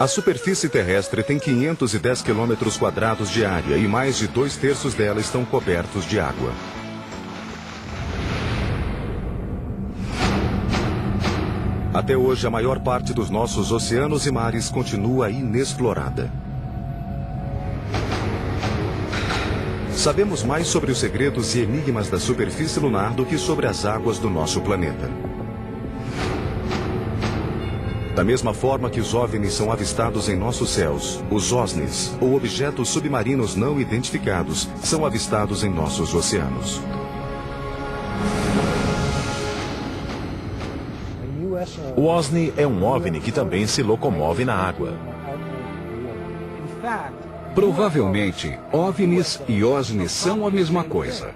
A superfície terrestre tem 510 quilômetros quadrados de área e mais de 2/3 dela estão cobertos de água. Até hoje, a maior parte dos nossos oceanos e mares continua inexplorada. Sabemos mais sobre os segredos e enigmas da superfície lunar do que sobre as águas do nosso planeta. Da mesma forma que os OVNIs são avistados em nossos céus, os OSNIs, ou objetos submarinos não identificados, são avistados em nossos oceanos. O OSNI é um OVNI que também se locomove na água. Provavelmente, OVNIs e OSNIs são a mesma coisa.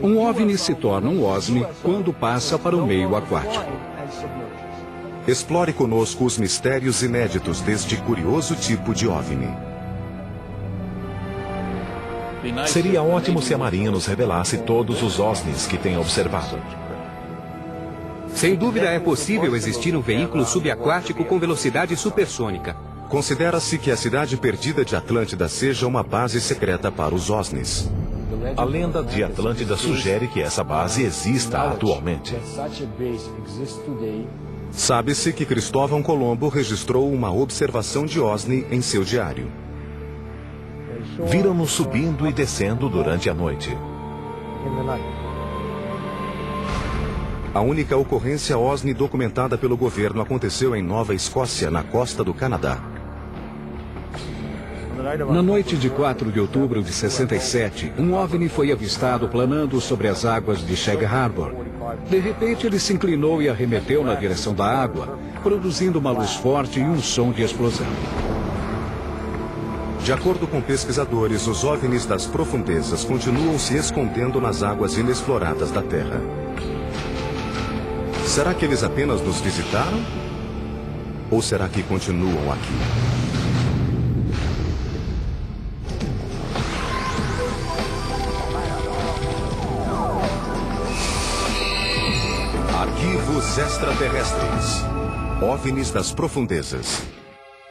Um OVNI se torna um OSNI quando passa para o meio aquático. Explore conosco os mistérios inéditos deste curioso tipo de OVNI. Seria ótimo se a Marinha nos revelasse todos os OSNIs que tem observado. Sem dúvida é possível existir um veículo subaquático com velocidade supersônica. Considera-se que a cidade perdida de Atlântida seja uma base secreta para os OSNIs. A lenda de Atlântida sugere que essa base exista atualmente. Sabe-se que Cristóvão Colombo registrou uma observação de OSNI em seu diário. Viram-nos subindo e descendo durante a noite. A única ocorrência OSNI documentada pelo governo aconteceu em Nova Escócia, na costa do Canadá. Na noite de 4 de outubro de 67, um OVNI foi avistado planando sobre as águas de Shag Harbor. De repente, ele se inclinou e arremeteu na direção da água, produzindo uma luz forte e um som de explosão. De acordo com pesquisadores, os OVNIs das profundezas continuam se escondendo nas águas inexploradas da Terra. Será que eles apenas nos visitaram? Ou será que continuam aqui? Arquivos extraterrestres. OVNIs das profundezas.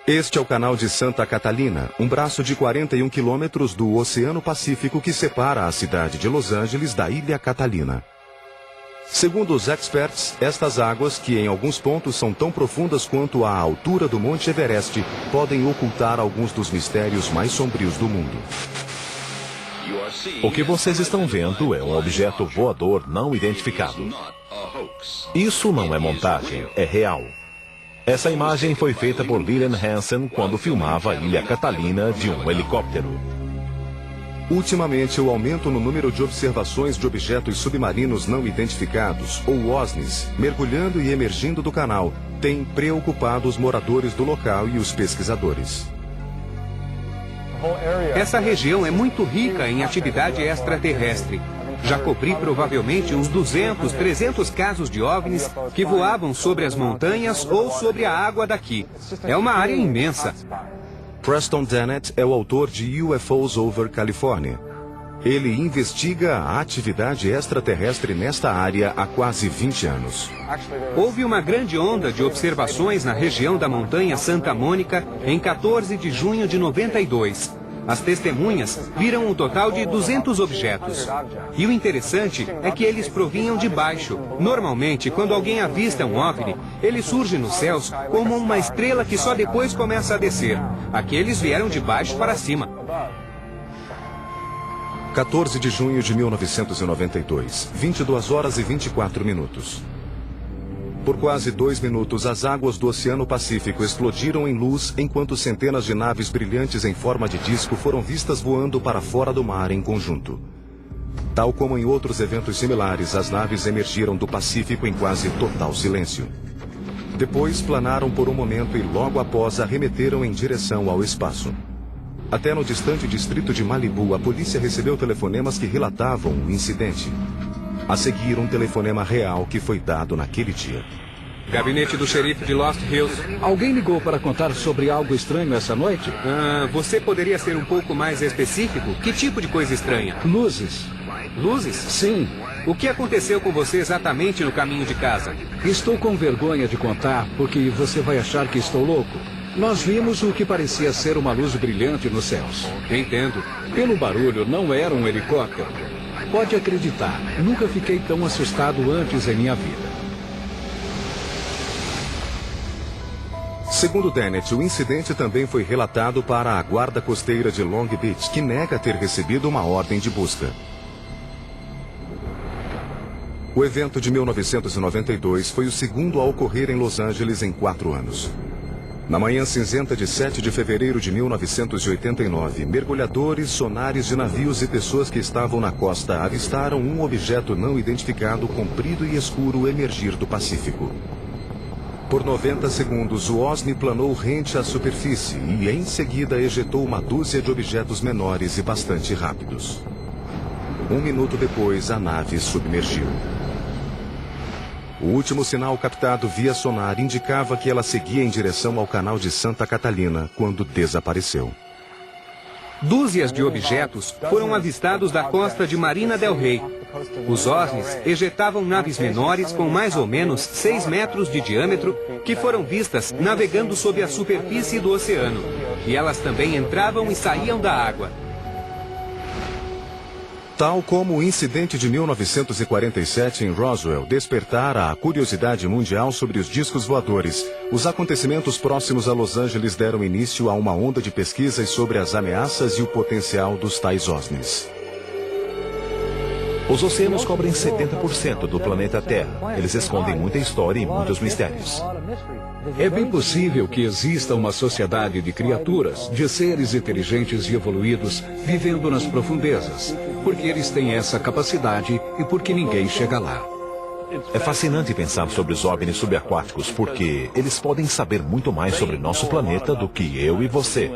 Este é o canal de Santa Catalina, um braço de 41 quilômetros do Oceano Pacífico que separa a cidade de Los Angeles da Ilha Catalina. Segundo os experts, estas águas, que em alguns pontos são tão profundas quanto a altura do Monte Everest, podem ocultar alguns dos mistérios mais sombrios do mundo. O que vocês estão vendo é um objeto voador não identificado. Isso não é montagem, é real. Essa imagem foi feita por Lilian Hansen quando filmava a Ilha Catalina de um helicóptero. Ultimamente, o aumento no número de observações de objetos submarinos não identificados, ou OSNIs, mergulhando e emergindo do canal, tem preocupado os moradores do local e os pesquisadores. Essa região é muito rica em atividade extraterrestre. Já cobri provavelmente uns 200, 300 casos de OVNIs que voavam sobre as montanhas ou sobre a água daqui. É uma área imensa. Preston Dennett é o autor de UFOs Over California. Ele investiga a atividade extraterrestre nesta área há quase 20 anos. Houve uma grande onda de observações na região da montanha Santa Mônica em 14 de junho de 92. As testemunhas viram um total de 200 objetos. E o interessante é que eles provinham de baixo. Normalmente, quando alguém avista um OVNI, ele surge nos céus como uma estrela que só depois começa a descer. Aqueles vieram de baixo para cima. 14 de junho de 1992, 22 horas e 24 minutos. Por quase 2 minutos, as águas do Oceano Pacífico explodiram em luz enquanto centenas de naves brilhantes em forma de disco foram vistas voando para fora do mar em conjunto. Tal como em outros eventos similares, as naves emergiram do Pacífico em quase total silêncio. Depois planaram por um momento e logo após arremeteram em direção ao espaço. Até no distante distrito de Malibu, a polícia recebeu telefonemas que relatavam o incidente. A seguir, um telefonema real que foi dado naquele dia. Gabinete do xerife de Lost Hills. Alguém ligou para contar sobre algo estranho essa noite? Você poderia ser um pouco mais específico? Que tipo de coisa estranha? Luzes. Luzes? Sim. O que aconteceu com você exatamente no caminho de casa? Estou com vergonha de contar, porque você vai achar que estou louco. Nós vimos o que parecia ser uma luz brilhante nos céus. Entendo. Pelo barulho, não era um helicóptero. Pode acreditar, nunca fiquei tão assustado antes em minha vida. Segundo Dennett, o incidente também foi relatado para a Guarda Costeira de Long Beach, que nega ter recebido uma ordem de busca. O evento de 1992 foi o segundo a ocorrer em Los Angeles em 4 anos. Na manhã cinzenta de 7 de fevereiro de 1989, mergulhadores, sonares de navios e pessoas que estavam na costa avistaram um objeto não identificado comprido e escuro emergir do Pacífico. Por 90 segundos, o OSNI planou rente à superfície e, em seguida, ejetou uma dúzia de objetos menores e bastante rápidos. 1 minuto depois, a nave submergiu. O último sinal captado via sonar indicava que ela seguia em direção ao canal de Santa Catalina, quando desapareceu. Dúzias de objetos foram avistados da costa de Marina del Rey. Os OSNIs ejetavam naves menores com mais ou menos 6 metros de diâmetro que foram vistas navegando sob a superfície do oceano. E elas também entravam e saíam da água. Tal como o incidente de 1947 em Roswell despertara a curiosidade mundial sobre os discos voadores, os acontecimentos próximos a Los Angeles deram início a uma onda de pesquisas sobre as ameaças e o potencial dos tais OSNIs. Os oceanos cobrem 70% do planeta Terra. Eles escondem muita história e muitos mistérios. É bem possível que exista uma sociedade de criaturas, de seres inteligentes e evoluídos, vivendo nas profundezas, porque eles têm essa capacidade e porque ninguém chega lá. É fascinante pensar sobre os OVNIs subaquáticos, porque eles podem saber muito mais sobre nosso planeta do que eu e você.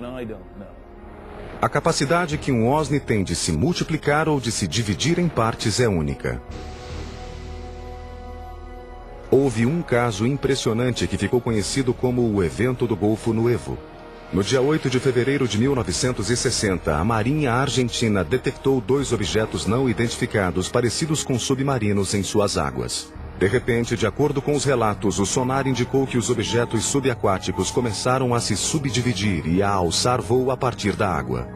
A capacidade que um OSNI tem de se multiplicar ou de se dividir em partes é única. Houve um caso impressionante que ficou conhecido como o Evento do Golfo Nuevo. No dia 8 de fevereiro de 1960, a Marinha Argentina detectou 2 objetos não identificados parecidos com submarinos em suas águas. De repente, de acordo com os relatos, o sonar indicou que os objetos subaquáticos começaram a se subdividir e a alçar voo a partir da água.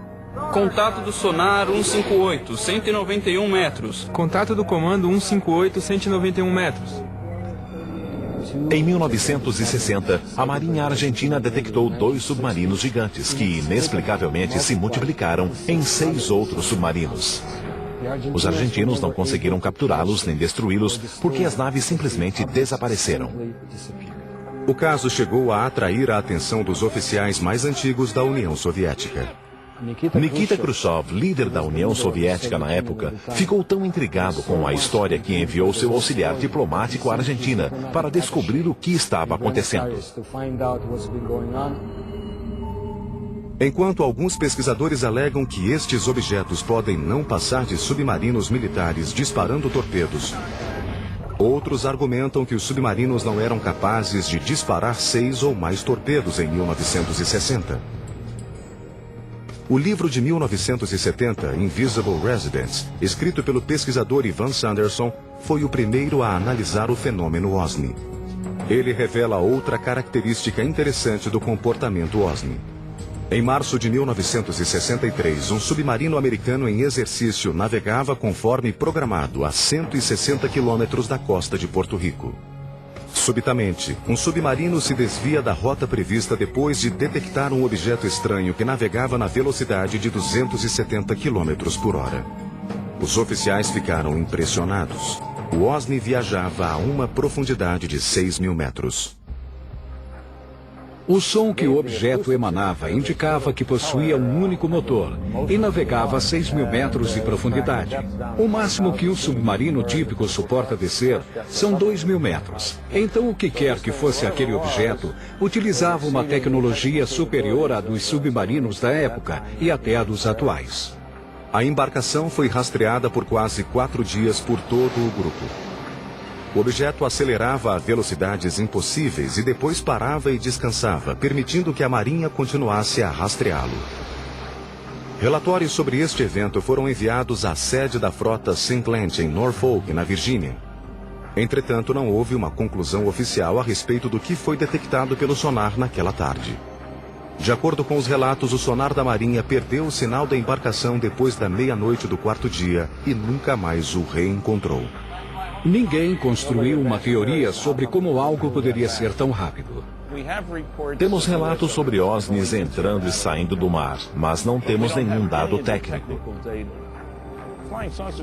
Contato do sonar 158, 191 metros. Contato do comando 158, 191 metros. Em 1960, a Marinha Argentina detectou 2 submarinos gigantes que inexplicavelmente se multiplicaram em 6 outros submarinos. Os argentinos não conseguiram capturá-los nem destruí-los porque as naves simplesmente desapareceram. O caso chegou a atrair a atenção dos oficiais mais antigos da União Soviética. Nikita Khrushchev, líder da União Soviética na época, ficou tão intrigado com a história que enviou seu auxiliar diplomático à Argentina para descobrir o que estava acontecendo. Enquanto alguns pesquisadores alegam que estes objetos podem não passar de submarinos militares disparando torpedos, outros argumentam que os submarinos não eram capazes de disparar 6 ou mais torpedos em 1960. O livro de 1970, Invisible Residents, escrito pelo pesquisador Ivan Sanderson, foi o primeiro a analisar o fenômeno OSNI. Ele revela outra característica interessante do comportamento OSNI. Em março de 1963, um submarino americano em exercício navegava conforme programado a 160 quilômetros da costa de Porto Rico. Subitamente, um submarino se desvia da rota prevista depois de detectar um objeto estranho que navegava na velocidade de 270 km por hora. Os oficiais ficaram impressionados. O OSNI viajava a uma profundidade de 6.000 metros. O som que o objeto emanava indicava que possuía um único motor e navegava a 6.000 metros de profundidade. O máximo que um submarino típico suporta descer são 2.000 metros. Então, o que quer que fosse aquele objeto, utilizava uma tecnologia superior à dos submarinos da época e até à dos atuais. A embarcação foi rastreada por quase 4 dias por todo o grupo. O objeto acelerava a velocidades impossíveis e depois parava e descansava, permitindo que a Marinha continuasse a rastreá-lo. Relatórios sobre este evento foram enviados à sede da frota Sinclair em Norfolk, na Virgínia. Entretanto, não houve uma conclusão oficial a respeito do que foi detectado pelo sonar naquela tarde. De acordo com os relatos, o sonar da Marinha perdeu o sinal da embarcação depois da meia-noite do quarto dia e nunca mais o reencontrou. Ninguém construiu uma teoria sobre como algo poderia ser tão rápido. Temos relatos sobre OVNIs entrando e saindo do mar, mas não temos nenhum dado técnico.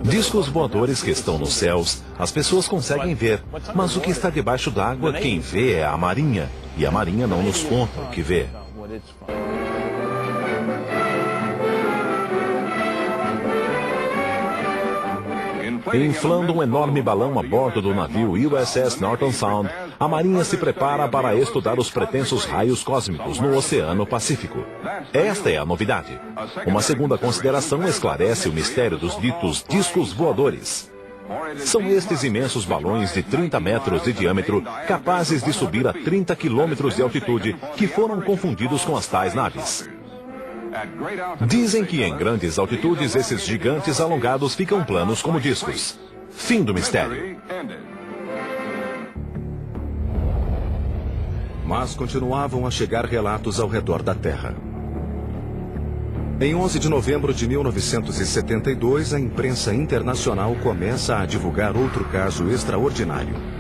Discos voadores que estão nos céus, as pessoas conseguem ver, mas o que está debaixo d'água, quem vê é a Marinha, e a Marinha não nos conta o que vê. Inflando um enorme balão a bordo do navio USS Norton Sound, a Marinha se prepara para estudar os pretensos raios cósmicos no Oceano Pacífico. Esta é a novidade. Uma segunda consideração esclarece o mistério dos ditos discos voadores. São estes imensos balões de 30 metros de diâmetro, capazes de subir a 30 quilômetros de altitude, que foram confundidos com as tais naves. Dizem que em grandes altitudes esses gigantes alongados ficam planos como discos. Fim do mistério. Mas continuavam a chegar relatos ao redor da Terra. Em 11 de novembro de 1972, a imprensa internacional começa a divulgar outro caso extraordinário.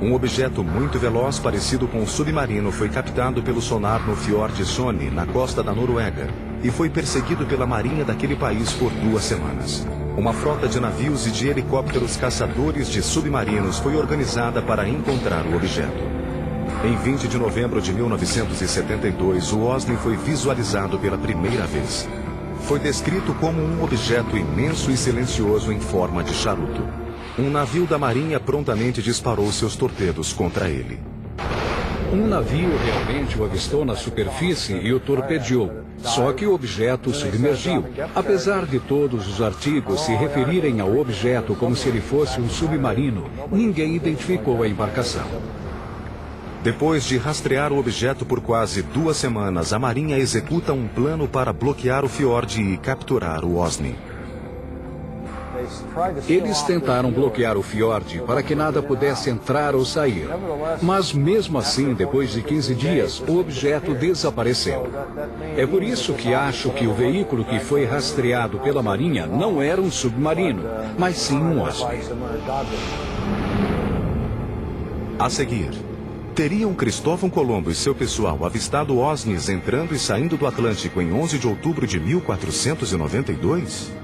Um objeto muito veloz, parecido com um submarino, foi captado pelo sonar no Fjord Sone, na costa da Noruega, e foi perseguido pela marinha daquele país por 2 semanas. Uma frota de navios e de helicópteros caçadores de submarinos foi organizada para encontrar o objeto. Em 20 de novembro de 1972, o OVNI foi visualizado pela primeira vez. Foi descrito como um objeto imenso e silencioso em forma de charuto. Um navio da Marinha prontamente disparou seus torpedos contra ele. Um navio realmente o avistou na superfície e o torpedeou. Só que o objeto submergiu. Apesar de todos os artigos se referirem ao objeto como se ele fosse um submarino, ninguém identificou a embarcação. Depois de rastrear o objeto por quase 2 semanas, a Marinha executa um plano para bloquear o fiord e capturar o OVNI. Eles tentaram bloquear o fiord para que nada pudesse entrar ou sair. Mas mesmo assim, depois de 15 dias, o objeto desapareceu. É por isso que acho que o veículo que foi rastreado pela Marinha não era um submarino, mas sim um OVNI. A seguir, teriam Cristóvão Colombo e seu pessoal avistado OVNIs entrando e saindo do Atlântico em 11 de outubro de 1492?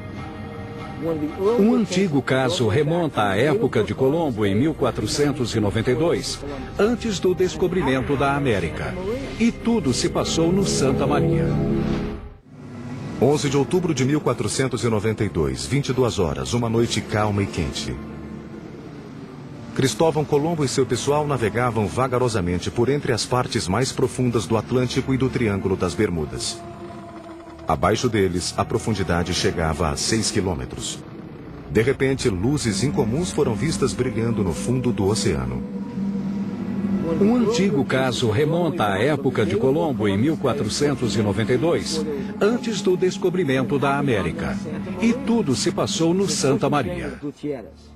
Um antigo caso remonta à época de Colombo em 1492, antes do descobrimento da América. E tudo se passou no Santa Maria. 11 de outubro de 1492, 22 horas, uma noite calma e quente. Cristóvão Colombo e seu pessoal navegavam vagarosamente por entre as partes mais profundas do Atlântico e do Triângulo das Bermudas. Abaixo deles, a profundidade chegava a 6 quilômetros. De repente, luzes incomuns foram vistas brilhando no fundo do oceano. Um antigo caso remonta à época de Colombo em 1492, antes do descobrimento da América. E tudo se passou no Santa Maria.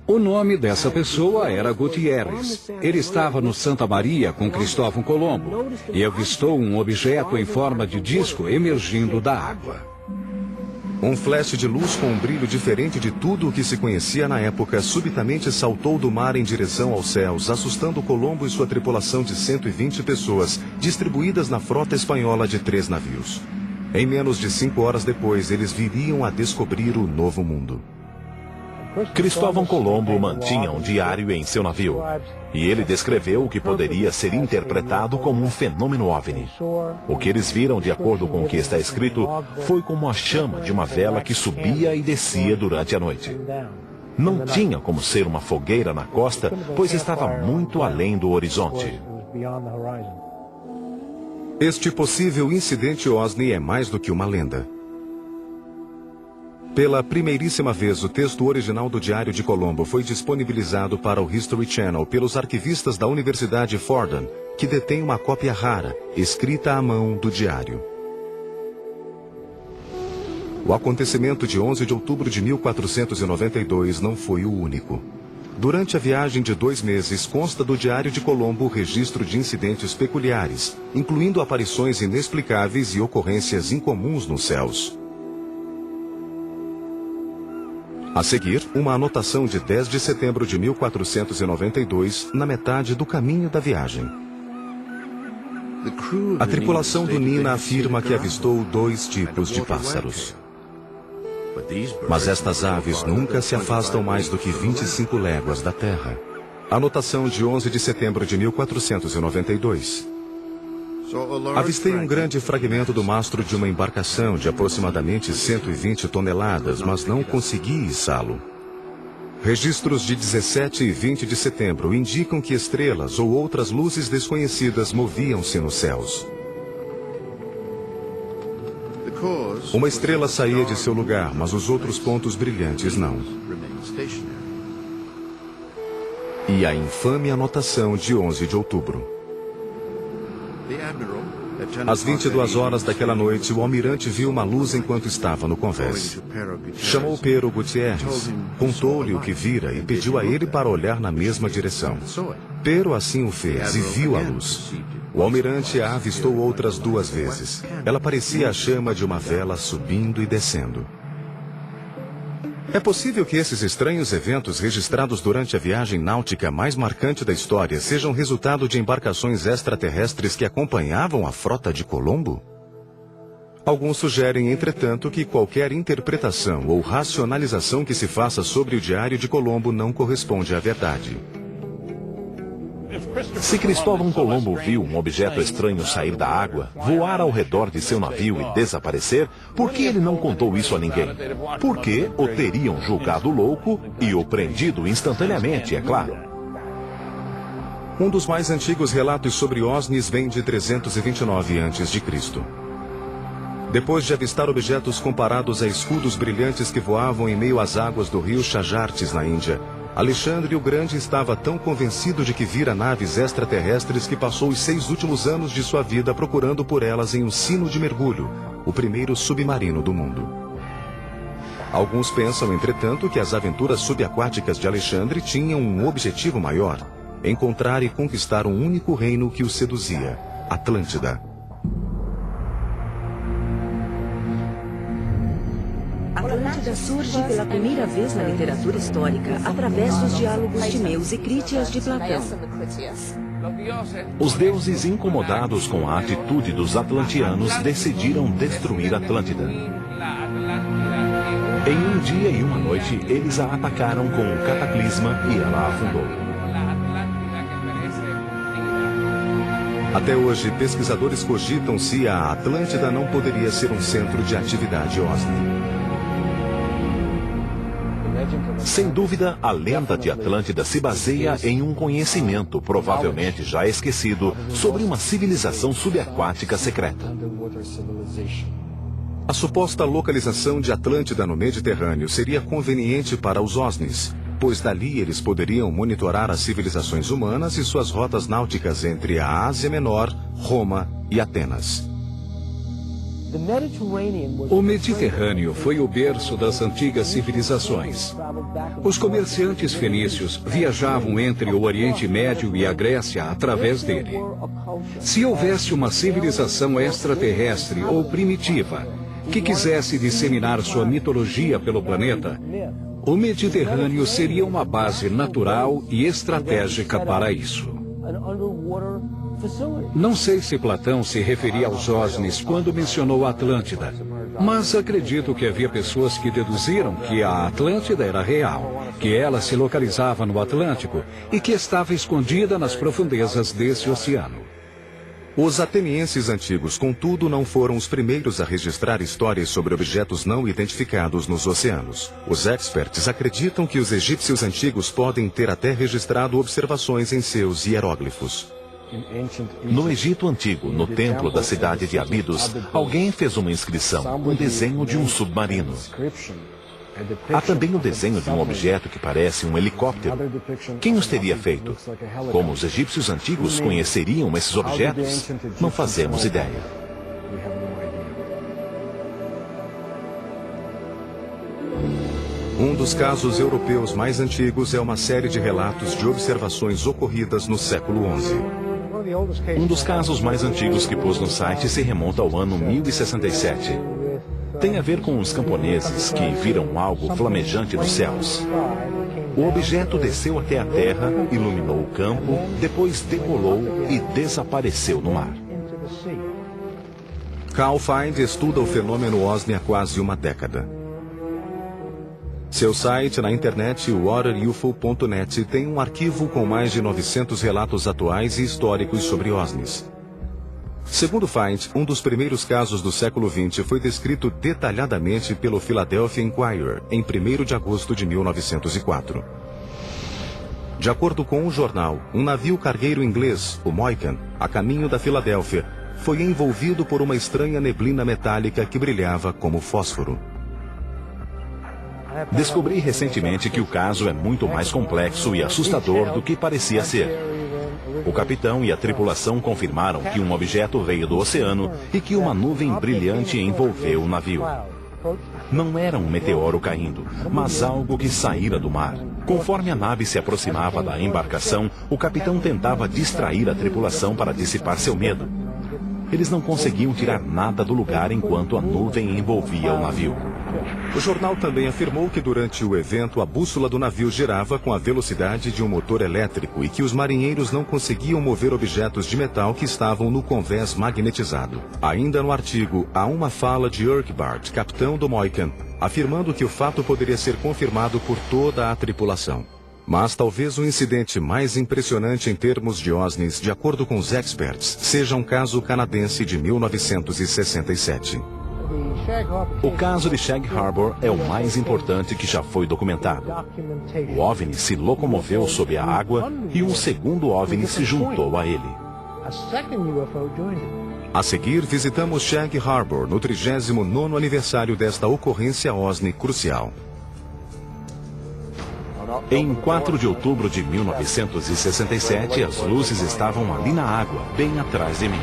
O nome dessa pessoa era Gutierrez. Ele estava no Santa Maria com Cristóvão Colombo e avistou um objeto em forma de disco emergindo da água. Um flash de luz com um brilho diferente de tudo o que se conhecia na época subitamente saltou do mar em direção aos céus, assustando Colombo e sua tripulação de 120 pessoas, distribuídas na frota espanhola de 3 navios. Em menos de 5 horas depois, eles viriam a descobrir o novo mundo. Cristóvão Colombo mantinha um diário em seu navio, e ele descreveu o que poderia ser interpretado como um fenômeno OVNI. O que eles viram, de acordo com o que está escrito, foi como a chama de uma vela que subia e descia durante a noite. Não tinha como ser uma fogueira na costa, pois estava muito além do horizonte. Este possível incidente OVNI é mais do que uma lenda. Pela primeiríssima vez, o texto original do Diário de Colombo foi disponibilizado para o History Channel pelos arquivistas da Universidade Fordham, que detém uma cópia rara, escrita à mão, do diário. O acontecimento de 11 de outubro de 1492 não foi o único. Durante a viagem de 2 meses, consta do Diário de Colombo o registro de incidentes peculiares, incluindo aparições inexplicáveis e ocorrências incomuns nos céus. A seguir, uma anotação de 10 de setembro de 1492, na metade do caminho da viagem. A tripulação do Nina afirma que avistou 2 tipos de pássaros. Mas estas aves nunca se afastam mais do que 25 léguas da Terra. Anotação de 11 de setembro de 1492. Avistei um grande fragmento do mastro de uma embarcação de aproximadamente 120 toneladas, mas não consegui içá-lo. Registros de 17 e 20 de setembro indicam que estrelas ou outras luzes desconhecidas moviam-se nos céus. Uma estrela saía de seu lugar, mas os outros pontos brilhantes não. E a infame anotação de 11 de outubro. Às 22 horas daquela noite, o almirante viu uma luz enquanto estava no convés. Chamou Pero Gutierrez, contou-lhe o que vira e pediu a ele para olhar na mesma direção. Pero assim o fez e viu a luz. O almirante a avistou outras 2 vezes. Ela parecia a chama de uma vela subindo e descendo. É possível que esses estranhos eventos registrados durante a viagem náutica mais marcante da história sejam resultado de embarcações extraterrestres que acompanhavam a frota de Colombo? Alguns sugerem, entretanto, que qualquer interpretação ou racionalização que se faça sobre o Diário de Colombo não corresponde à verdade. Se Cristóvão Colombo viu um objeto estranho sair da água, voar ao redor de seu navio e desaparecer, por que ele não contou isso a ninguém? Porque o teriam julgado louco e o prendido instantaneamente, é claro. Um dos mais antigos relatos sobre OVNIs vem de 329 a.C. Depois de avistar objetos comparados a escudos brilhantes que voavam em meio às águas do rio Chajartes, na Índia, Alexandre o Grande estava tão convencido de que vira naves extraterrestres que passou os 6 últimos anos de sua vida procurando por elas em um sino de mergulho, o primeiro submarino do mundo. Alguns pensam, entretanto, que as aventuras subaquáticas de Alexandre tinham um objetivo maior: encontrar e conquistar um único reino que o seduzia, Atlântida. Atlântida surge pela primeira vez na literatura histórica através dos diálogos Timeus e Crítias de Platão. Os deuses, incomodados com a atitude dos atlantianos, decidiram destruir Atlântida. Em um dia e uma noite, eles a atacaram com um cataclisma e ela afundou. Até hoje, pesquisadores cogitam se a Atlântida não poderia ser um centro de atividade OVNI. Sem dúvida, a lenda de Atlântida se baseia em um conhecimento, provavelmente já esquecido, sobre uma civilização subaquática secreta. A suposta localização de Atlântida no Mediterrâneo seria conveniente para os OVNIs, pois dali eles poderiam monitorar as civilizações humanas e suas rotas náuticas entre a Ásia Menor, Roma e Atenas. O Mediterrâneo foi o berço das antigas civilizações. Os comerciantes fenícios viajavam entre o Oriente Médio e a Grécia através dele. Se houvesse uma civilização extraterrestre ou primitiva que quisesse disseminar sua mitologia pelo planeta, o Mediterrâneo seria uma base natural e estratégica para isso. Não sei se Platão se referia aos OVNIs quando mencionou a Atlântida, mas acredito que havia pessoas que deduziram que a Atlântida era real, que ela se localizava no Atlântico e que estava escondida nas profundezas desse oceano. Os atenienses antigos, contudo, não foram os primeiros a registrar histórias sobre objetos não identificados nos oceanos. Os experts acreditam que os egípcios antigos podem ter até registrado observações em seus hieróglifos. No Egito Antigo, no templo da cidade de Abidos, alguém fez uma inscrição, um desenho de um submarino. Há também o desenho de um objeto que parece um helicóptero. Quem os teria feito? Como os egípcios antigos conheceriam esses objetos? Não fazemos ideia. Um dos casos europeus mais antigos é uma série de relatos de observações ocorridas no século XI. Um dos casos mais antigos que pôs no site se remonta ao ano 1067. Tem a ver com os camponeses que viram algo flamejante nos céus. O objeto desceu até a terra, iluminou o campo, depois decolou e desapareceu no mar. Carl Find estuda o fenômeno OSNI há quase uma década. Seu site na internet, waterufo.net, tem um arquivo com mais de 900 relatos atuais e históricos sobre OSNIs. Segundo Find, um dos primeiros casos do século XX foi descrito detalhadamente pelo Philadelphia Inquirer em 1º de agosto de 1904. De acordo com o jornal, um navio cargueiro inglês, o Moykan, a caminho da Filadélfia, foi envolvido por uma estranha neblina metálica que brilhava como fósforo. Descobri recentemente que o caso é muito mais complexo e assustador do que parecia ser. O capitão e a tripulação confirmaram que um objeto veio do oceano e que uma nuvem brilhante envolveu o navio. Não era um meteoro caindo, mas algo que saíra do mar. Conforme a nave se aproximava da embarcação, o capitão tentava distrair a tripulação para dissipar seu medo. Eles não conseguiam tirar nada do lugar enquanto a nuvem envolvia o navio. O jornal também afirmou que durante o evento a bússola do navio girava com a velocidade de um motor elétrico e que os marinheiros não conseguiam mover objetos de metal que estavam no convés magnetizado. Ainda no artigo, há uma fala de Urquhart, capitão do Moykan, afirmando que o fato poderia ser confirmado por toda a tripulação. Mas talvez o incidente mais impressionante em termos de OSNIs, de acordo com os experts, seja um caso canadense de 1967. O caso de Shag Harbor é o mais importante que já foi documentado. O OVNI se locomoveu sob a água e um segundo OVNI se juntou a ele. A seguir, visitamos Shag Harbor no 39º aniversário desta ocorrência OSNI crucial. Em 4 de outubro de 1967, as luzes estavam ali na água, bem atrás de mim.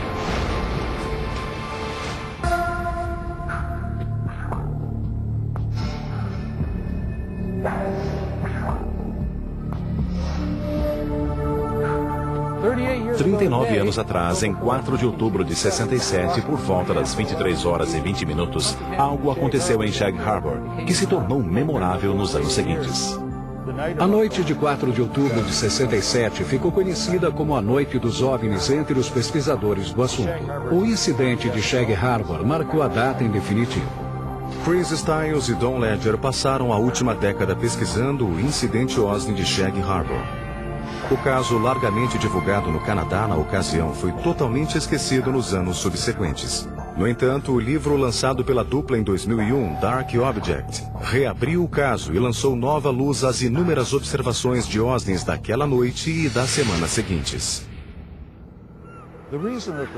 Há 39 anos atrás, em 4 de outubro de 67, por volta das 23 horas e 20 minutos, algo aconteceu em Shag Harbor, que se tornou memorável nos anos seguintes. A noite de 4 de outubro de 67 ficou conhecida como a Noite dos OVNIs entre os pesquisadores do assunto. O incidente de Shag Harbor marcou a data em definitivo. Chris Stiles e Don Ledger passaram a última década pesquisando o incidente OSNI de Shag Harbor. O caso, largamente divulgado no Canadá na ocasião, foi totalmente esquecido nos anos subsequentes. No entanto, o livro lançado pela dupla em 2001, Dark Object, reabriu o caso e lançou nova luz às inúmeras observações de OSNIs daquela noite e das semanas seguintes.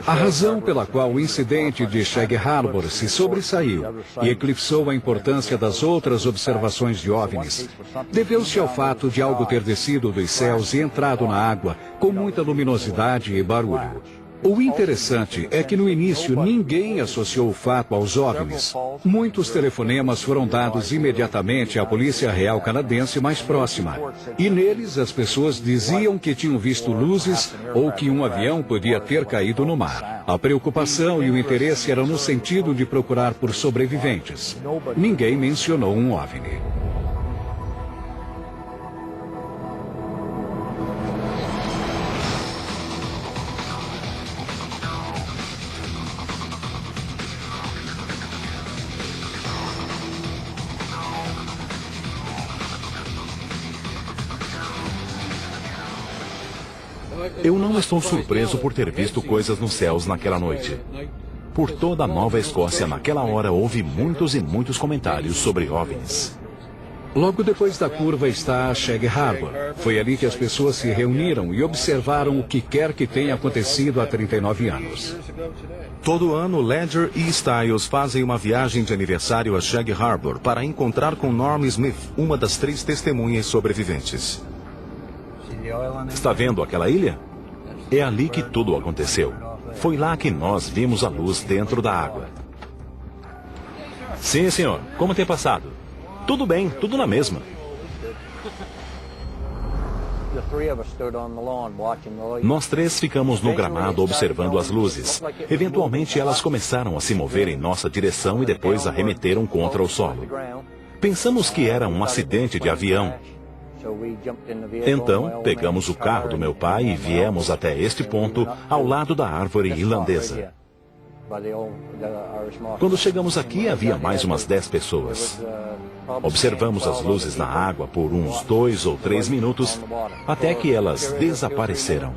A razão pela qual o incidente de Shag Harbor se sobressaiu e eclipsou a importância das outras observações de OVNIs deveu-se ao fato de algo ter descido dos céus e entrado na água com muita luminosidade e barulho. O interessante é que no início ninguém associou o fato aos OVNIs. Muitos telefonemas foram dados imediatamente à Polícia Real Canadense mais próxima. E neles as pessoas diziam que tinham visto luzes ou que um avião podia ter caído no mar. A preocupação e o interesse eram no sentido de procurar por sobreviventes. Ninguém mencionou um OVNI. Eu não estou surpreso por ter visto coisas nos céus naquela noite. Por toda a Nova Escócia, naquela hora, houve muitos e muitos comentários sobre OVNIs. Logo depois da curva está Shag Harbor. Foi ali que as pessoas se reuniram e observaram o que quer que tenha acontecido há 39 anos. Todo ano, Ledger e Stiles fazem uma viagem de aniversário a Shag Harbor para encontrar com Norm Smith, uma das 3 testemunhas sobreviventes. Está vendo aquela ilha? É ali que tudo aconteceu. Foi lá que nós vimos a luz dentro da água. Sim, senhor. Como tem passado? Tudo bem, tudo na mesma. Nós três ficamos no gramado observando as luzes. Eventualmente elas começaram a se mover em nossa direção e depois arremeteram contra o solo. Pensamos que era um acidente de avião. Então, pegamos o carro do meu pai e viemos até este ponto, ao lado da árvore irlandesa. Quando chegamos aqui, havia mais umas 10 pessoas. Observamos as luzes na água por uns 2 ou 3 minutos, até que elas desapareceram.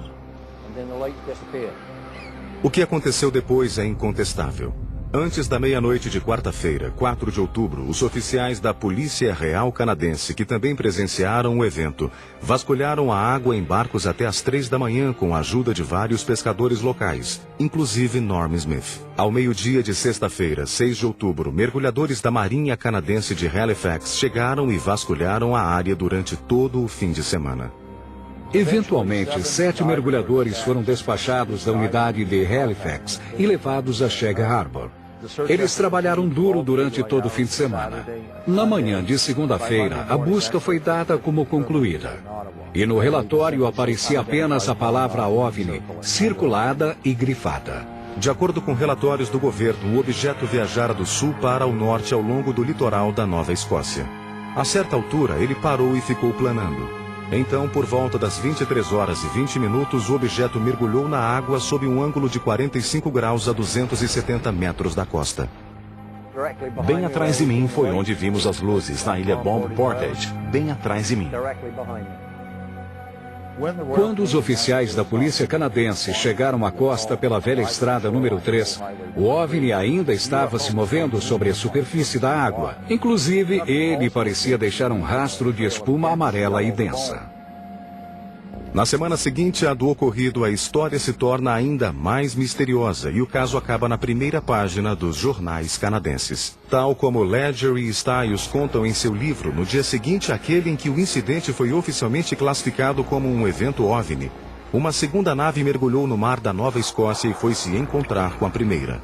O que aconteceu depois é incontestável. Antes da meia-noite de quarta-feira, 4 de outubro, os oficiais da Polícia Real Canadense, que também presenciaram o evento, vasculharam a água em barcos até às 3 da manhã com a ajuda de vários pescadores locais, inclusive Norm Smith. Ao meio-dia de sexta-feira, 6 de outubro, mergulhadores da Marinha Canadense de Halifax chegaram e vasculharam a área durante todo o fim de semana. Eventualmente, 7 mergulhadores foram despachados da unidade de Halifax e levados a Shag Harbor. Eles trabalharam duro durante todo o fim de semana. Na manhã de segunda-feira, a busca foi dada como concluída. E no relatório aparecia apenas a palavra OVNI, circulada e grifada. De acordo com relatórios do governo, o objeto viajara do sul para o norte ao longo do litoral da Nova Escócia. A certa altura, ele parou e ficou planando. Então, por volta das 23 horas e 20 minutos, o objeto mergulhou na água sob um ângulo de 45 graus a 270 metros da costa. Bem atrás de mim foi onde vimos as luzes, na ilha Bomb Portage, bem atrás de mim. Quando os oficiais da polícia canadense chegaram à costa pela velha estrada número 3, o OVNI ainda estava se movendo sobre a superfície da água. Inclusive, ele parecia deixar um rastro de espuma amarela e densa. Na semana seguinte à do ocorrido, a história se torna ainda mais misteriosa e o caso acaba na primeira página dos jornais canadenses. Tal como Ledger e Stiles contam em seu livro, no dia seguinte àquele em que o incidente foi oficialmente classificado como um evento OVNI, uma segunda nave mergulhou no mar da Nova Escócia e foi se encontrar com a primeira.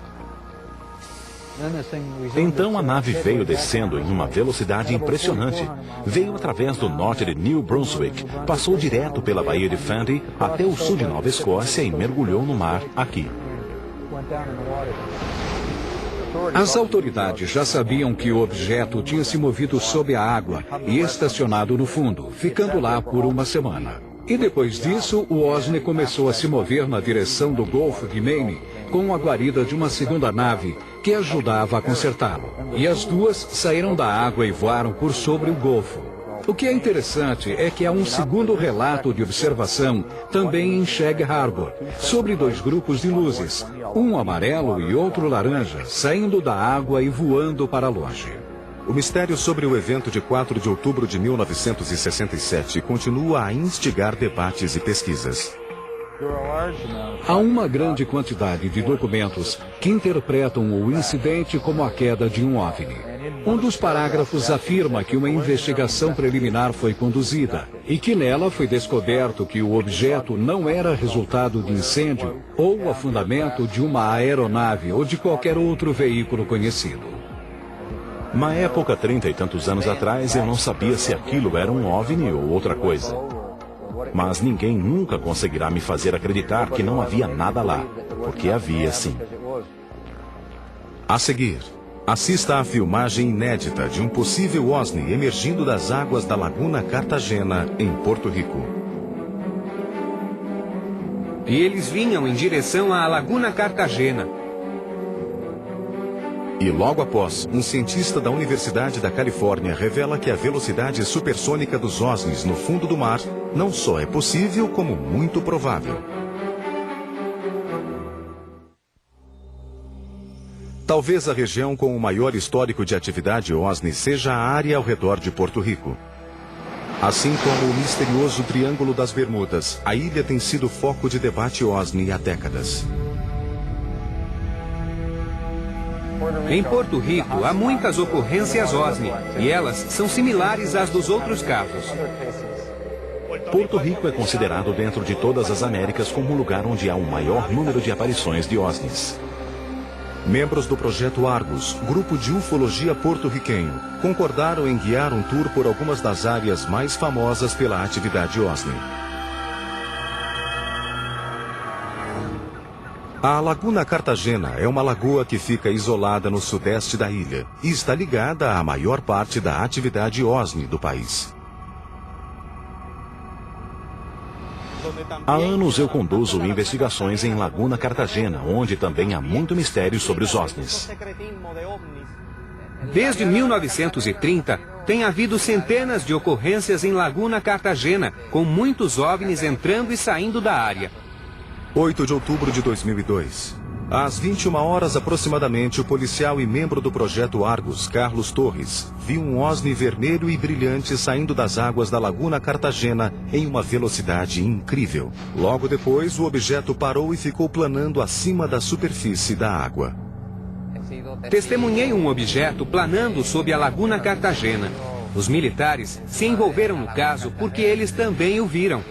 Então a nave veio descendo em uma velocidade impressionante. Veio através do norte de New Brunswick, passou direto pela Baía de Fundy até o sul de Nova Escócia e mergulhou no mar aqui. As autoridades já sabiam que o objeto tinha se movido sob a água e estacionado no fundo, ficando lá por uma semana. E depois disso, o OVNI começou a se mover na direção do Golfo de Maine, com a guarida de uma segunda nave que ajudava a consertá-lo. E as duas saíram da água e voaram por sobre o Golfo. O que é interessante é que há um segundo relato de observação, também em Shag Harbor, sobre 2 grupos de luzes, um amarelo e outro laranja, saindo da água e voando para longe. O mistério sobre o evento de 4 de outubro de 1967 continua a instigar debates e pesquisas. Há uma grande quantidade de documentos que interpretam o incidente como a queda de um OVNI. Um dos parágrafos afirma que uma investigação preliminar foi conduzida e que nela foi descoberto que o objeto não era resultado de incêndio ou afundamento de uma aeronave ou de qualquer outro veículo conhecido. Na época, 30 e tantos anos atrás, eu não sabia se aquilo era um OVNI ou outra coisa. Mas ninguém nunca conseguirá me fazer acreditar que não havia nada lá, porque havia sim. A seguir, assista à filmagem inédita de um possível OVNI emergindo das águas da Laguna Cartagena, em Porto Rico. E eles vinham em direção à Laguna Cartagena. E logo após, um cientista da Universidade da Califórnia revela que a velocidade supersônica dos OVNIs no fundo do mar não só é possível, como muito provável. Talvez a região com o maior histórico de atividade OVNI seja a área ao redor de Porto Rico. Assim como o misterioso Triângulo das Bermudas, a ilha tem sido foco de debate OVNI há décadas. Em Porto Rico, há muitas ocorrências OVNI, e elas são similares às dos outros casos. Porto Rico é considerado dentro de todas as Américas como o lugar onde há o maior número de aparições de OVNIs. Membros do projeto Argus, grupo de ufologia porto-riquenho, concordaram em guiar um tour por algumas das áreas mais famosas pela atividade OSNI. A Laguna Cartagena é uma lagoa que fica isolada no sudeste da ilha e está ligada à maior parte da atividade OSNI do país. Há anos eu conduzo investigações em Laguna Cartagena, onde também há muito mistério sobre os OSNIs. Desde 1930, tem havido centenas de ocorrências em Laguna Cartagena, com muitos OVNIs entrando e saindo da área. 8 de outubro de 2002. Às 21 horas aproximadamente, o policial e membro do projeto Argus, Carlos Torres, viu um OSNI vermelho e brilhante saindo das águas da Laguna Cartagena em uma velocidade incrível. Logo depois, o objeto parou e ficou planando acima da superfície da água. Testemunhei um objeto planando sob a Laguna Cartagena. Os militares se envolveram no caso porque eles também o viram.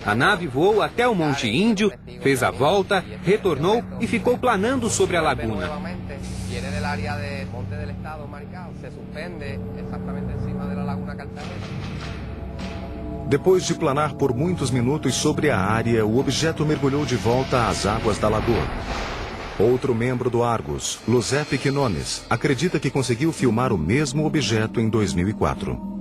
A nave voou até o Monte Índio, fez a volta, retornou e ficou planando sobre a laguna. Depois de planar por muitos minutos sobre a área, o objeto mergulhou de volta às águas da lagoa. Outro membro do Argus, Giuseppe Quinones, acredita que conseguiu filmar o mesmo objeto em 2004.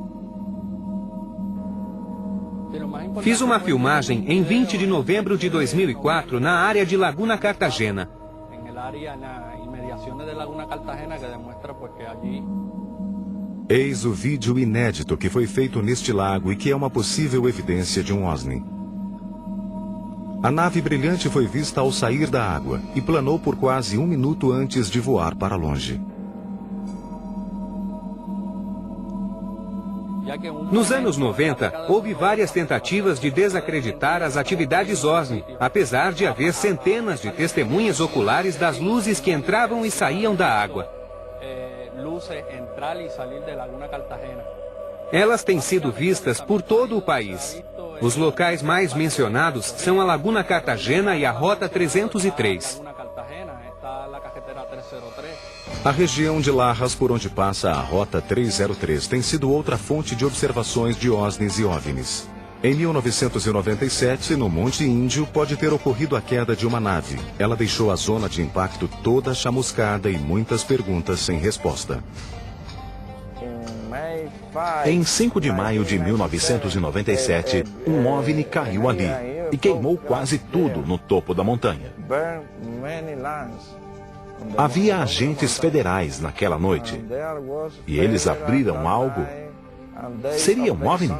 Fiz uma filmagem em 20 de novembro de 2004 na área de Laguna Cartagena. Eis o vídeo inédito que foi feito neste lago e que é uma possível evidência de um OSNI. A nave brilhante foi vista ao sair da água e planou por quase 1 minuto antes de voar para longe. Nos anos 90, houve várias tentativas de desacreditar as atividades OSNI, apesar de haver centenas de testemunhas oculares das luzes que entravam e saíam da água. Elas têm sido vistas por todo o país. Os locais mais mencionados são a Laguna Cartagena e a Rota 303. A região de Lajas, por onde passa a Rota 303, tem sido outra fonte de observações de OSNIs e OVNIs. Em 1997, no Monte Índio, pode ter ocorrido a queda de uma nave. Ela deixou a zona de impacto toda chamuscada e muitas perguntas sem resposta. Em 5 de maio de 1997, um OVNI caiu ali e queimou quase tudo no topo da montanha. Havia agentes federais naquela noite e eles abriram algo. Seria um OVNI?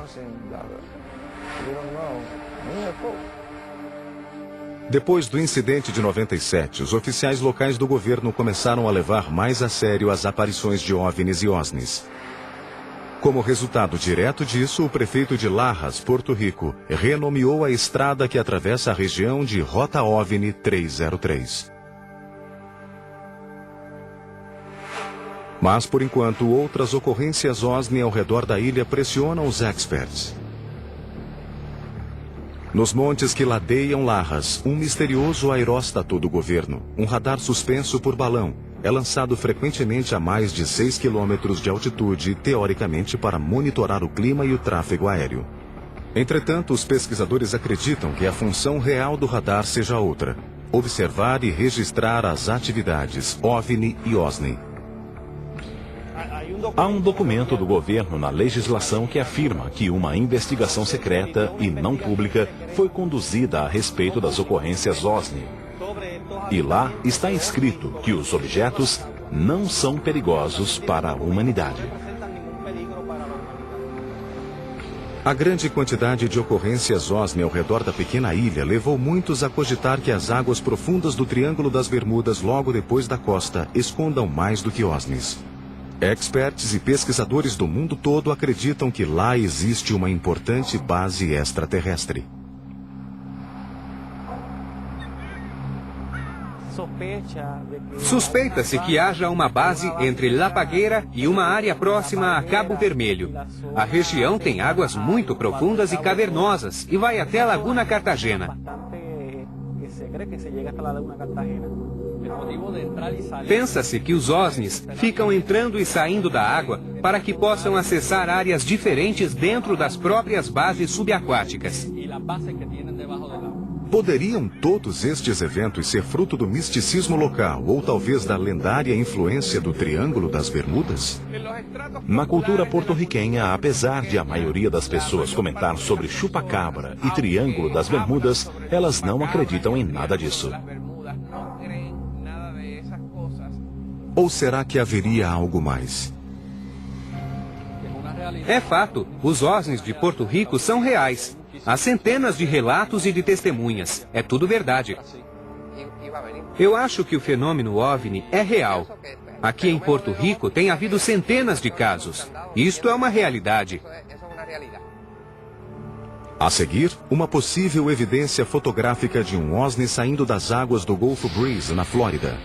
Depois do incidente de 97, os oficiais locais do governo começaram a levar mais a sério as aparições de OVNIs e OSNIs. Como resultado direto disso, o prefeito de Lajas, Porto Rico, renomeou a estrada que atravessa a região de Rota OVNI 303. Mas, por enquanto, outras ocorrências OSNI ao redor da ilha pressionam os experts. Nos montes que ladeiam Lajas, um misterioso aeróstato do governo, um radar suspenso por balão, é lançado frequentemente a mais de 6 quilômetros de altitude, teoricamente para monitorar o clima e o tráfego aéreo. Entretanto, os pesquisadores acreditam que a função real do radar seja outra: observar e registrar as atividades OVNI e OSNI. Há um documento do governo na legislação que afirma que uma investigação secreta e não pública foi conduzida a respeito das ocorrências OSNI. E lá está escrito que os objetos não são perigosos para a humanidade. A grande quantidade de ocorrências OSNI ao redor da pequena ilha levou muitos a cogitar que as águas profundas do Triângulo das Bermudas, logo depois da costa, escondam mais do que OSNIs. Experts e pesquisadores do mundo todo acreditam que lá existe uma importante base extraterrestre. Suspeita-se que haja uma base entre La Pagueira e uma área próxima a Cabo Vermelho. A região tem águas muito profundas e cavernosas e vai até a Laguna Cartagena. Pensa-se que os OSNIs ficam entrando e saindo da água para que possam acessar áreas diferentes dentro das próprias bases subaquáticas. Poderiam todos estes eventos ser fruto do misticismo local ou talvez da lendária influência do Triângulo das Bermudas? Na cultura porto-riquenha, apesar de a maioria das pessoas comentar sobre chupa-cabra e Triângulo das Bermudas, elas não acreditam em nada disso. Ou será que haveria algo mais? É fato, os OSNIs de Porto Rico são reais. Há centenas de relatos e de testemunhas. É tudo verdade. Eu acho que o fenômeno OVNI é real. Aqui em Porto Rico tem havido centenas de casos. Isto é uma realidade. A seguir, uma possível evidência fotográfica de um OSNI saindo das águas do Golfo Breeze, na Flórida.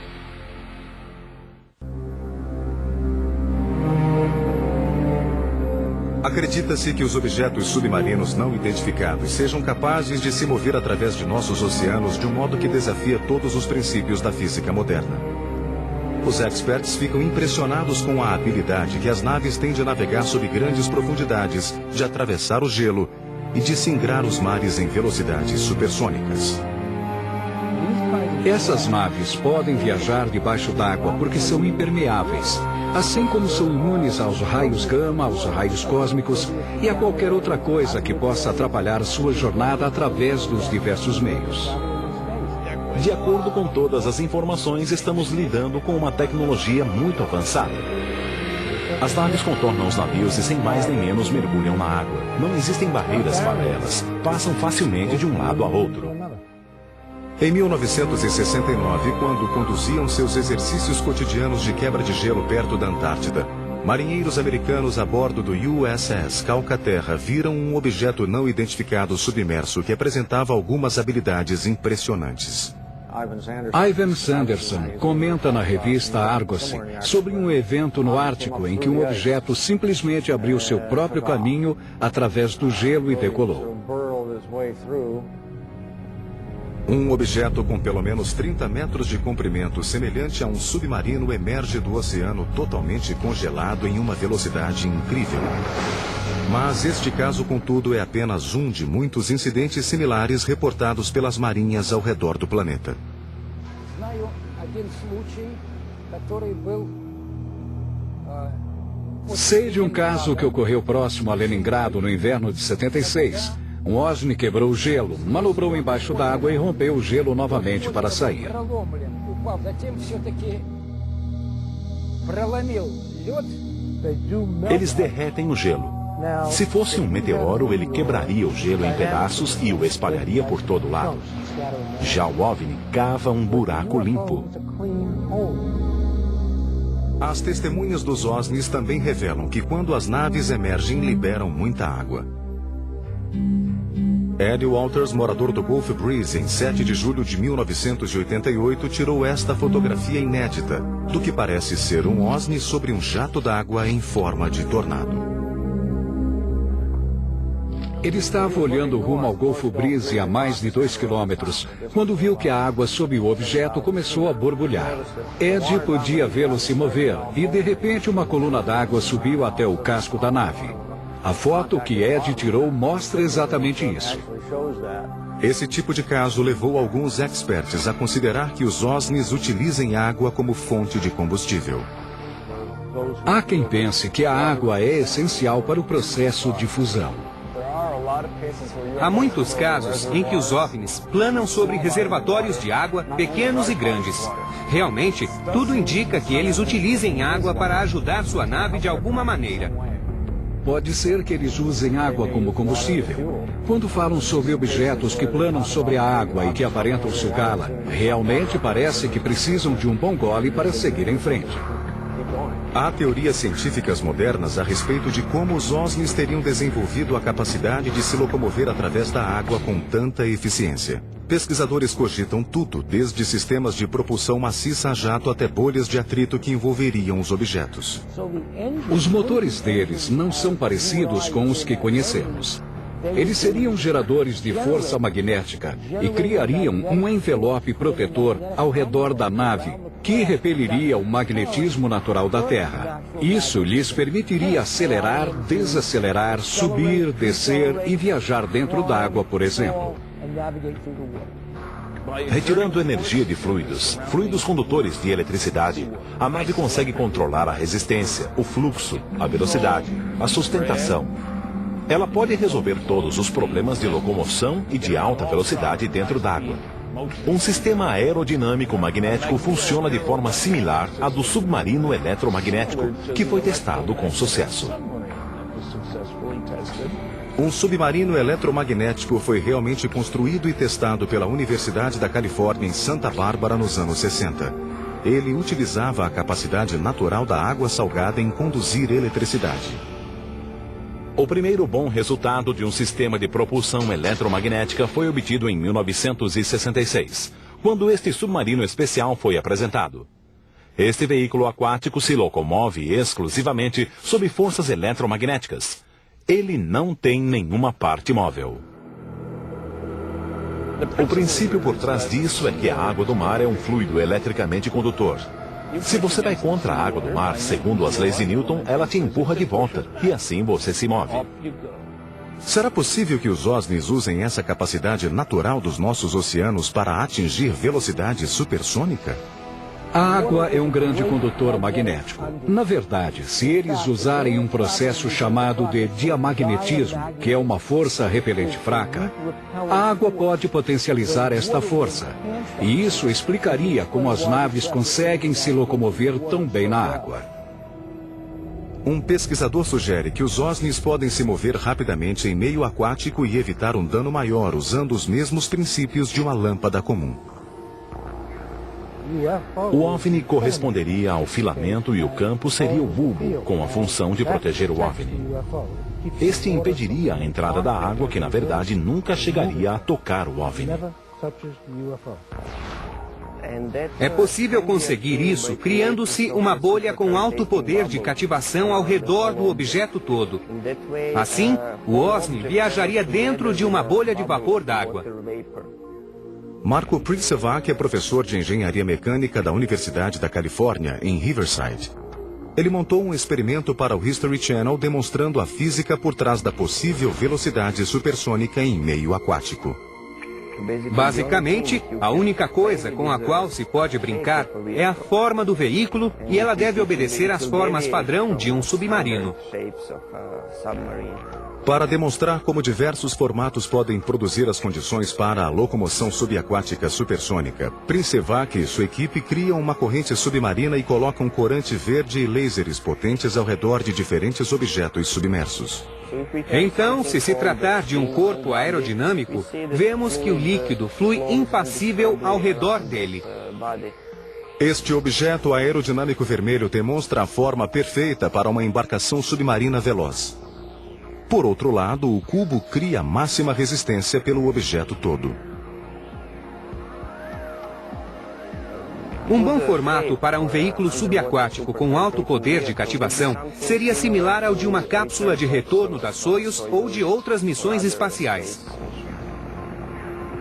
Acredita-se que os objetos submarinos não identificados sejam capazes de se mover através de nossos oceanos de um modo que desafia todos os princípios da física moderna. Os experts ficam impressionados com a habilidade que as naves têm de navegar sob grandes profundidades, de atravessar o gelo e de singrar os mares em velocidades supersônicas. Essas naves podem viajar debaixo d'água porque são impermeáveis, assim como são imunes aos raios gama, aos raios cósmicos e a qualquer outra coisa que possa atrapalhar sua jornada através dos diversos meios. De acordo com todas as informações, estamos lidando com uma tecnologia muito avançada. As naves contornam os navios e sem mais nem menos mergulham na água. Não existem barreiras para elas. Passam facilmente de um lado a outro. Em 1969, quando conduziam seus exercícios cotidianos de quebra de gelo perto da Antártida, marinheiros americanos a bordo do USS Calcaterra viram um objeto não identificado submerso que apresentava algumas habilidades impressionantes. Ivan Sanderson comenta na revista Argosy sobre um evento no Ártico em que um objeto simplesmente abriu seu próprio caminho através do gelo e decolou. Um objeto com pelo menos 30 metros de comprimento, semelhante a um submarino, emerge do oceano totalmente congelado em uma velocidade incrível. Mas este caso, contudo, é apenas um de muitos incidentes similares reportados pelas marinhas ao redor do planeta. Sei de um caso que ocorreu próximo a Leningrado no inverno de 76. Um OSNI quebrou o gelo, manobrou embaixo d'água e rompeu o gelo novamente para sair. Eles derretem o gelo. Se fosse um meteoro, ele quebraria o gelo em pedaços e o espalharia por todo lado. Já o OVNI cava um buraco limpo. As testemunhas dos OSNIs também revelam que quando as naves emergem, liberam muita água. Eddie Walters, morador do Gulf Breeze, em 7 de julho de 1988, tirou esta fotografia inédita do que parece ser um OSNI sobre um jato d'água em forma de tornado. Ele estava olhando rumo ao Golfo Breeze a mais de 2 quilômetros, quando viu que a água sob o objeto começou a borbulhar. Ed podia vê-lo se mover e, de repente, uma coluna d'água subiu até o casco da nave. A foto que Ed tirou mostra exatamente isso. Esse tipo de caso levou alguns experts a considerar que os OSNIs utilizem água como fonte de combustível. Há quem pense que a água é essencial para o processo de fusão. Há muitos casos em que os OVNIs planam sobre reservatórios de água pequenos e grandes. Realmente, tudo indica que eles utilizem água para ajudar sua nave de alguma maneira. Pode ser que eles usem água como combustível. Quando falam sobre objetos que planam sobre a água e que aparentam sugá-la, realmente parece que precisam de um bom gole para seguir em frente. Há teorias científicas modernas a respeito de como os OSNIs teriam desenvolvido a capacidade de se locomover através da água com tanta eficiência. Pesquisadores cogitam tudo, desde sistemas de propulsão maciça a jato até bolhas de atrito que envolveriam os objetos. Os motores deles não são parecidos com os que conhecemos. Eles seriam geradores de força magnética e criariam um envelope protetor ao redor da nave que repeliria o magnetismo natural da Terra. Isso lhes permitiria acelerar, desacelerar, subir, descer e viajar dentro d'água, por exemplo. Retirando energia de fluidos condutores de eletricidade, a nave consegue controlar a resistência, o fluxo, a velocidade, a sustentação. Ela pode resolver todos os problemas de locomoção e de alta velocidade dentro d'água. Um sistema aerodinâmico magnético funciona de forma similar à do submarino eletromagnético, que foi testado com sucesso. Um submarino eletromagnético foi realmente construído e testado pela Universidade da Califórnia em Santa Bárbara nos anos 60. Ele utilizava a capacidade natural da água salgada em conduzir eletricidade. O primeiro bom resultado de um sistema de propulsão eletromagnética foi obtido em 1966, quando este submarino especial foi apresentado. Este veículo aquático se locomove exclusivamente sob forças eletromagnéticas. Ele não tem nenhuma parte móvel. O princípio por trás disso é que a água do mar é um fluido eletricamente condutor. Se você vai contra a água do mar, segundo as leis de Newton, ela te empurra de volta, e assim você se move. Será possível que os OSNIs usem essa capacidade natural dos nossos oceanos para atingir velocidade supersônica? A água é um grande condutor magnético. Na verdade, se eles usarem um processo chamado de diamagnetismo, que é uma força repelente fraca, a água pode potencializar esta força. E isso explicaria como as naves conseguem se locomover tão bem na água. Um pesquisador sugere que os OSNIs podem se mover rapidamente em meio aquático e evitar um dano maior usando os mesmos princípios de uma lâmpada comum. O OVNI corresponderia ao filamento e o campo seria o bulbo, com a função de proteger o OVNI. Este impediria a entrada da água, que na verdade nunca chegaria a tocar o OVNI. É possível conseguir isso criando-se uma bolha com alto poder de cativação ao redor do objeto todo. Assim, o OSNI viajaria dentro de uma bolha de vapor d'água. Marco Pricevak é professor de engenharia mecânica da Universidade da Califórnia, em Riverside. Ele montou um experimento para o History Channel demonstrando a física por trás da possível velocidade supersônica em meio aquático. Basicamente, a única coisa com a qual se pode brincar é a forma do veículo e ela deve obedecer às formas padrão de um submarino. Para demonstrar como diversos formatos podem produzir as condições para a locomoção subaquática supersônica, Pricevak e sua equipe criam uma corrente submarina e colocam corante verde e lasers potentes ao redor de diferentes objetos submersos. Então, se tratar de um corpo aerodinâmico, vemos que o líquido flui impassível ao redor dele. Este objeto aerodinâmico vermelho demonstra a forma perfeita para uma embarcação submarina veloz. Por outro lado, o cubo cria máxima resistência pelo objeto todo. Um bom formato para um veículo subaquático com alto poder de cativação seria similar ao de uma cápsula de retorno da Soyuz ou de outras missões espaciais.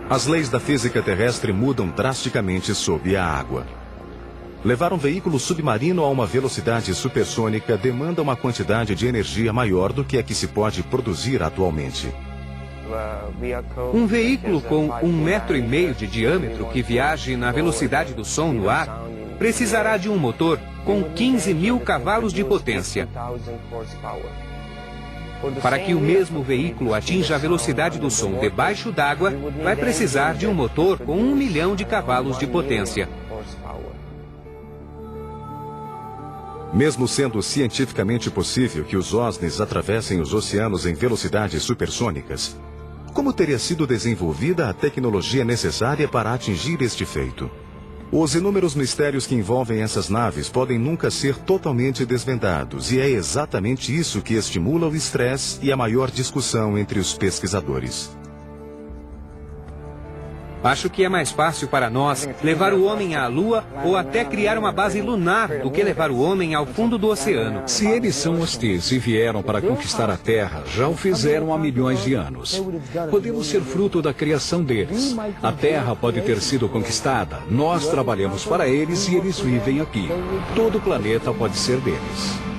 As leis da física terrestre mudam drasticamente sob a água. Levar um veículo submarino a uma velocidade supersônica demanda uma quantidade de energia maior do que a que se pode produzir atualmente. Um veículo com 1,5 metro de diâmetro que viaje na velocidade do som no ar precisará de um motor com 15.000 cavalos de potência. Para que o mesmo veículo atinja a velocidade do som debaixo d'água, vai precisar de um motor com 1 milhão de cavalos de potência. Mesmo sendo cientificamente possível que os OSNIs atravessem os oceanos em velocidades supersônicas, como teria sido desenvolvida a tecnologia necessária para atingir este feito? Os inúmeros mistérios que envolvem essas naves podem nunca ser totalmente desvendados, e é exatamente isso que estimula o estresse e a maior discussão entre os pesquisadores. Acho que é mais fácil para nós levar o homem à Lua ou até criar uma base lunar do que levar o homem ao fundo do oceano. Se eles são hostis e vieram para conquistar a Terra, já o fizeram há milhões de anos. Podemos ser fruto da criação deles. A Terra pode ter sido conquistada. Nós trabalhamos para eles e eles vivem aqui. Todo o planeta pode ser deles.